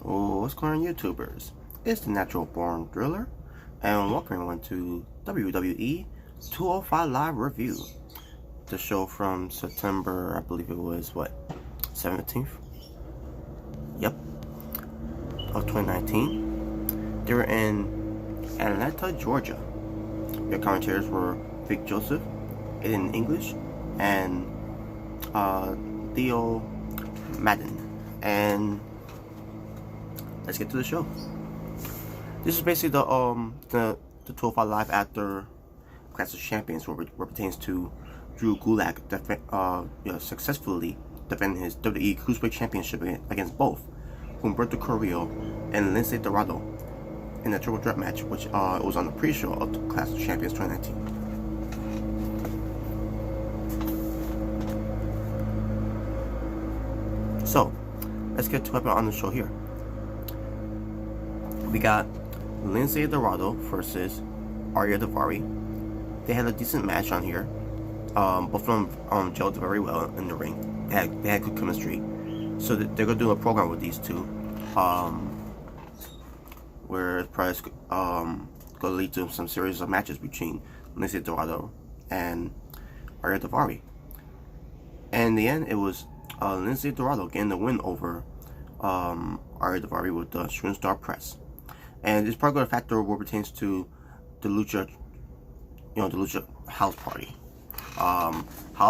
What's going on, YouTubers? It's the Natural Born Driller, and welcome everyone to WWE 205 Live Review. The show from September, I believe it was, 17th? Yep, of 2019. They were in Atlanta, Georgia. Their commentators were Vic Joseph, in English, and Theo Madden. And let's get to the show. This is basically the 205 Live after Clash of Champions, where pertains to Drew Gulak successfully defending his WWE Cruiserweight Championship against both Humberto Carrillo and Lince Dorado in a triple threat match, which was on the pre-show of the Clash of Champions 2019. So, let's get to it on the show here. We got Lince Dorado versus Ariya Daivari. They had a decent match on here. Both of them gelled very well in the ring. They had good chemistry. So they're gonna do a program with these two, where it's probably gonna lead to some series of matches between Lince Dorado and Ariya Daivari. And in the end, it was Lince Dorado getting the win over Ariya Daivari with the Shooting Star Press. And it's probably going to factor what pertains to the Lucha, the Lucha House Party. How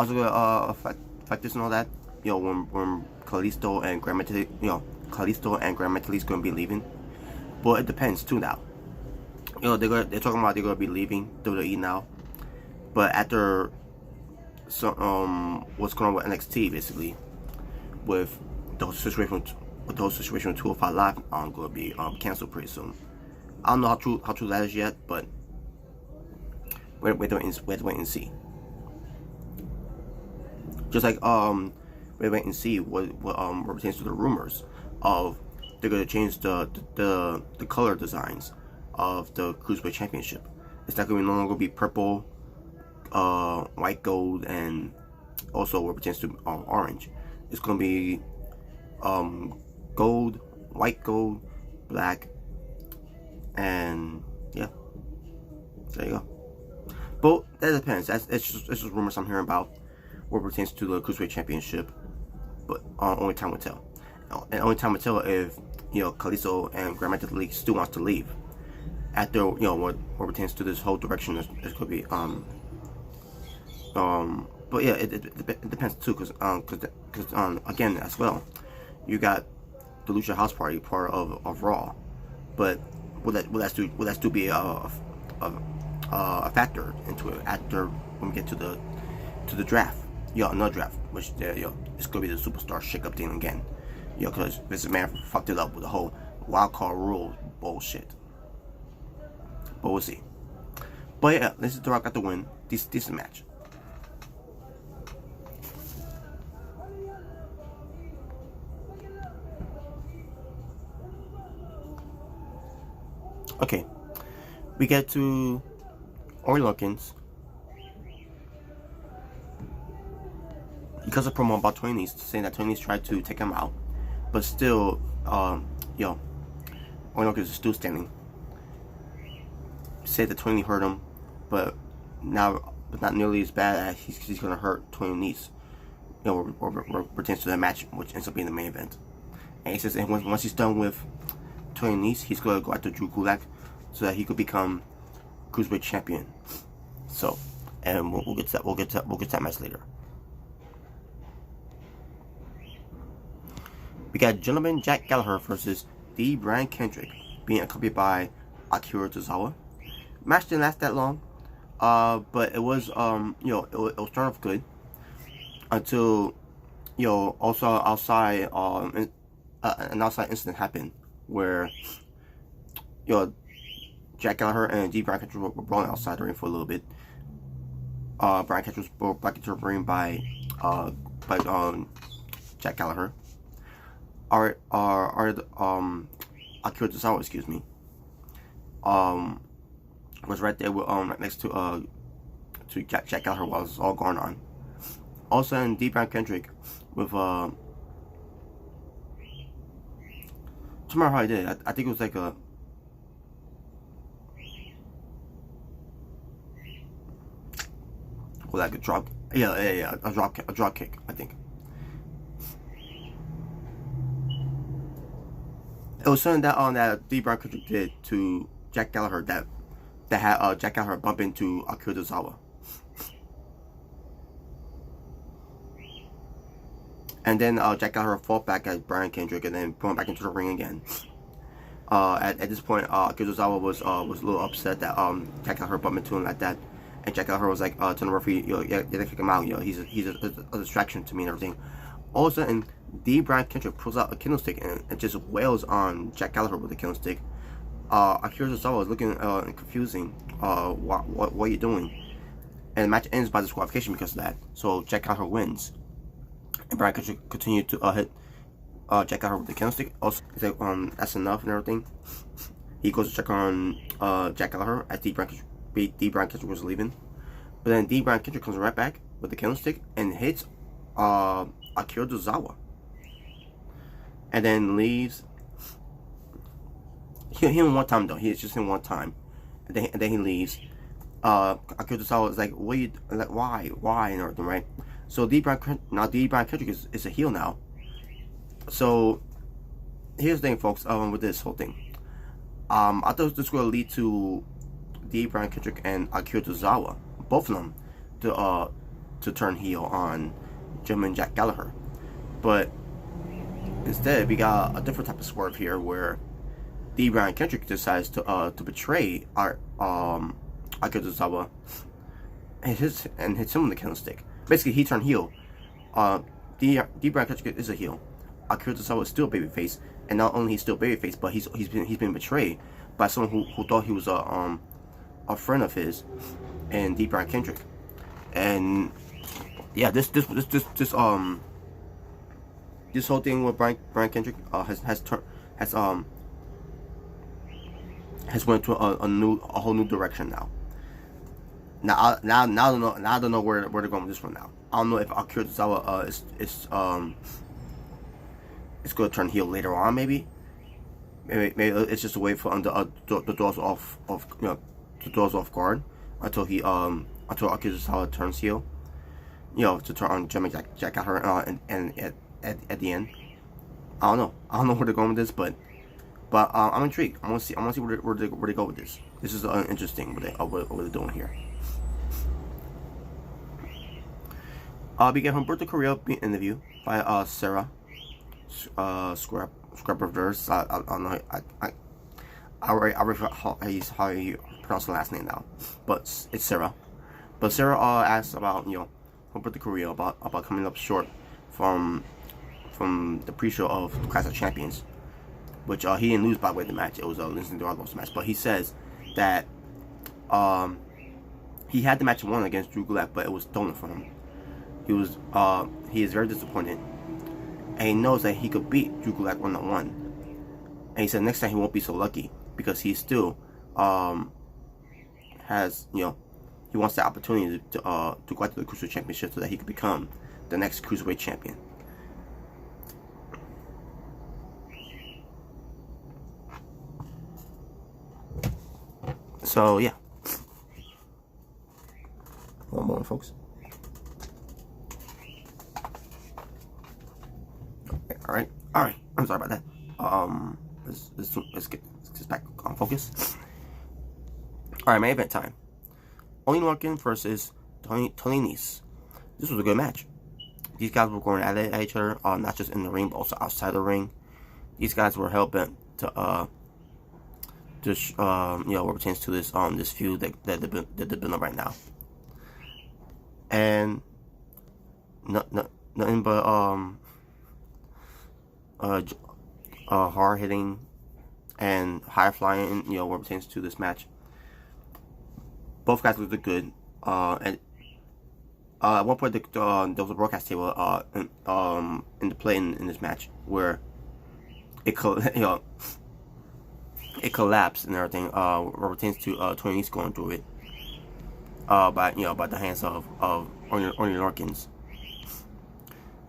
is it going to affect this and all that? When Kalisto and Gran Metalik, is going to be leaving. Well, it depends too now. They're talking about they're going to be leaving WWE now, but after what's going on with NXT, basically, with the whole situation with 205 Live, going to be canceled pretty soon. I don't know how true that is yet, but we have to wait and see. Just like we have to wait and see what pertains to the rumors of they're going to change the color designs of the Cruiserweight Championship. It's not going to no longer be purple, white, gold, and also what pertains to orange. It's going to be gold, white gold, black, and yeah, there you go. But that depends. It's just rumors I'm hearing about what pertains to the Cruiserweight Championship. But only time will tell. And only time will tell if Kalisto and Gran Metalik still wants to leave after what pertains to this whole direction. It could be but yeah, it depends too, because again, as well, you got the Lucha House Party part of Raw, but will that still be a factor into it after when we get to the draft? Another draft, which it's gonna be the Superstar Shake-Up thing again, because Vince McMahon fucked it up with the whole wild card rule bullshit. But we'll see. But yeah, Lince Dorado got the win. Decent match. Okay, we get to Oney Lorcan's. Because of promo about Oney Nese, saying that Oney Nese tried to take him out, but still, Oney Lorcan is still standing. Said that Oney hurt him, but not nearly as bad as he's gonna hurt Oney Nese. Or pertains to that match, which ends up being the main event. And he says, and once he's done with Oney Nese, he's gonna go after Drew Gulak so that he could become Cruiserweight Champion. So, and we'll get to that. We'll get to that match later. We got Gentleman Jack Gallagher versus D. Brian Kendrick, being accompanied by Akira Tozawa. Match didn't last that long, but it was it was starting off good until also outside an outside incident happened where Jack Gallagher and D. Brian Kendrick were brawling outside the ring for a little bit. Brian Kendrick was brought back into the ring by Jack Gallagher. Akira Tozawa, excuse me, was right there with next to Jack Gallagher while it was all going on. Also, in D. Brian Kendrick with remember how he did it. I think it was like a drop. Yeah, a drop kick. I think it was something that D. Brian Kendrick did to Jack Gallagher that had Jack Gallagher bump into Akira Tozawa. And then Jack Gallagher fought back at Brian Kendrick and then put him back into the ring again. At this point, Akira Tozawa was a little upset that Jack Gallagher bumped into him like that, and Jack Gallagher was like, to the referee, you gotta kick him out. He's a distraction to me and everything. All of a sudden, D. Brian Kendrick pulls out a candlestick and just wails on Jack Gallagher with the candlestick. Akira Tozawa is looking confusing. What are you doing? And the match ends by disqualification because of that. So Jack Gallagher wins. And Brian Kendrick continued to hit Jack Gallagher with the candlestick. Also, he's like, that's enough and everything. He goes to check on Jack Gallagher as D. Brian Kendrick was leaving. But then D. Brian Kendrick comes right back with the candlestick and hits Akira Tozawa. And then leaves. He hit him one time though. He's just him one time. And then he leaves. Akira Tozawa is like, what you, like, why and everything, right? So D. Brian Kendrick is a heel now. So here's the thing, folks. With this whole thing, I thought this was going to lead to D. Brian Kendrick and Akira Tozawa, both of them, to turn heel on Jim and Jack Gallagher. But instead, we got a different type of swerve here, where D. Brian Kendrick decides to betray our Akira Tozawa and hits him with the candlestick. Basically, he turned heel. D. Brian Kendrick is a heel. Akira Tozawa is still babyface, and not only he's still babyface, but he's been betrayed by someone who thought he was a friend of his, and D. Brian Kendrick. And yeah, this whole thing with Brian Kendrick has went to a whole new direction now. Now I don't know where they're going with this one now. I don't know if Akira Tozawa is going to turn heel later on. Maybe it's just a way for the doors off guard until Akira Tozawa turns heel. To turn on Jim and Jack Gallagher and at the end. I don't know where they're going with this, but I'm intrigued. I want to see where they go with this. This is interesting what they're doing here. We get Humberto Carrillo being interviewed by Sarah Scrapperverse. I don't know. I already how you pronounce the last name now, but it's Sarah. But Sarah asks about Humberto Carrillo about coming up short from the pre-show of the Clash of Champions, which he didn't lose by the way the match. It was a Lince Dorado's match, but he says that he had the match won against Drew Gulak, but it was stolen from him. He is very disappointed, and he knows that he could beat Drew Gulak 1-on-1. And he said next time he won't be so lucky because he still has he wants the opportunity to go out to the Cruiserweight Championship so that he could become the next Cruiserweight Champion. So yeah, one more, folks. All right. I'm sorry about that. Let's get back on focus. All right, main event time. Oney versus Tony Nese. This was a good match. These guys were going at each other, not just in the ring, but also outside the ring. These guys were hell bent to what pertains to this this feud that they're building up right now. And nothing but hard hitting and high flying, what pertains to this match. Both guys looked good. And at one point there was a broadcast table in the play in this match where it collapsed and everything. What pertains to Tony Nese going through it by the hands of Oney Lorcan's.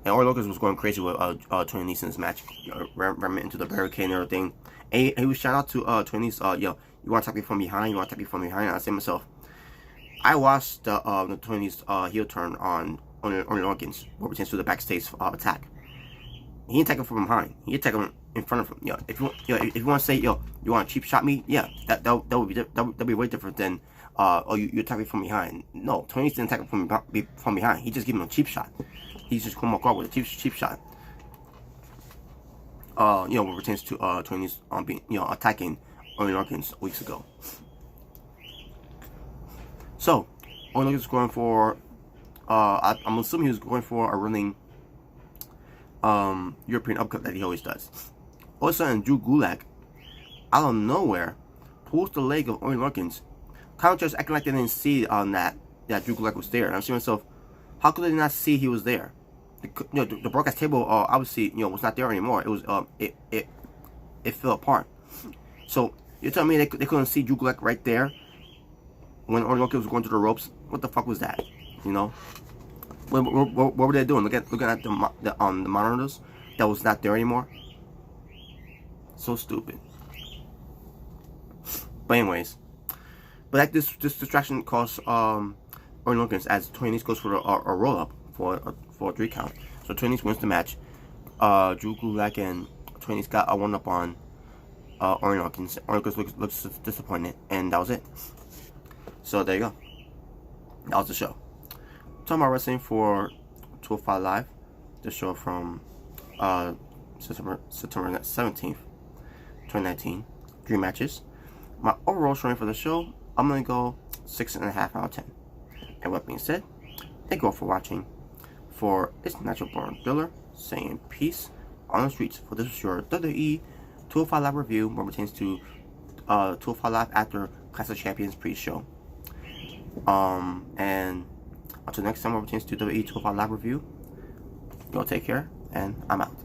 And Oney Locust was going crazy with Tony Nese in this match, ramming into the barricade and everything. And he was shout out to Tony Nese, yo, you want to attack me from behind? You want to attack me from behind? And I said to myself, I watched the Tony Nese heel turn on Oney Locust, what pertains to the backstage attack. He didn't attack him from behind. He attacked him in front of him. Yo, if you want to say, yo, you want to cheap shot me? Yeah, that would be way different than oh, you attack me from behind. No, Tony didn't attack him from behind. He just gave him a cheap shot. He's just come across with a cheap shot. What pertains to Tony's being attacking Oney Locust weeks ago. So Oney Locust is going for I'm assuming he was going for a running European upcut that he always does. All of a sudden, Drew Gulak, out of nowhere, pulls the leg of Oney Locust. Commentators acting like they didn't see that Drew Gulak was there. And I'm saying to myself, how could they not see he was there? The broadcast table obviously was not there anymore. It was it fell apart. So you're telling me they couldn't see Drew Gulak right there when Oney Locust was going through the ropes? What the fuck was that? What were they doing? Looking at the monitors that was not there anymore. So stupid. But anyways, this distraction costs Oney Locust as Tony Nese goes for a roll up for a 3 count. So Tony Nese wins the match. Drew Gulak and Tony Nese got a 1-up on Oney Locust. Oney Locust looks disappointed, and that was it. So there you go. That was the show. Talking about wrestling for 205 Live, the show from September 17th, 2019. 3 matches. My overall scoring for the show, I'm going to go 6.5 out of 10. And with that being said, thank you all for watching. For It's Natural Born Thriller, saying peace on the streets. For this was your WWE 205 Live review, what pertains to 205 Live after Clash of Champions pre-show. And until next time, what pertains to WWE 205 Live review, y'all take care, and I'm out.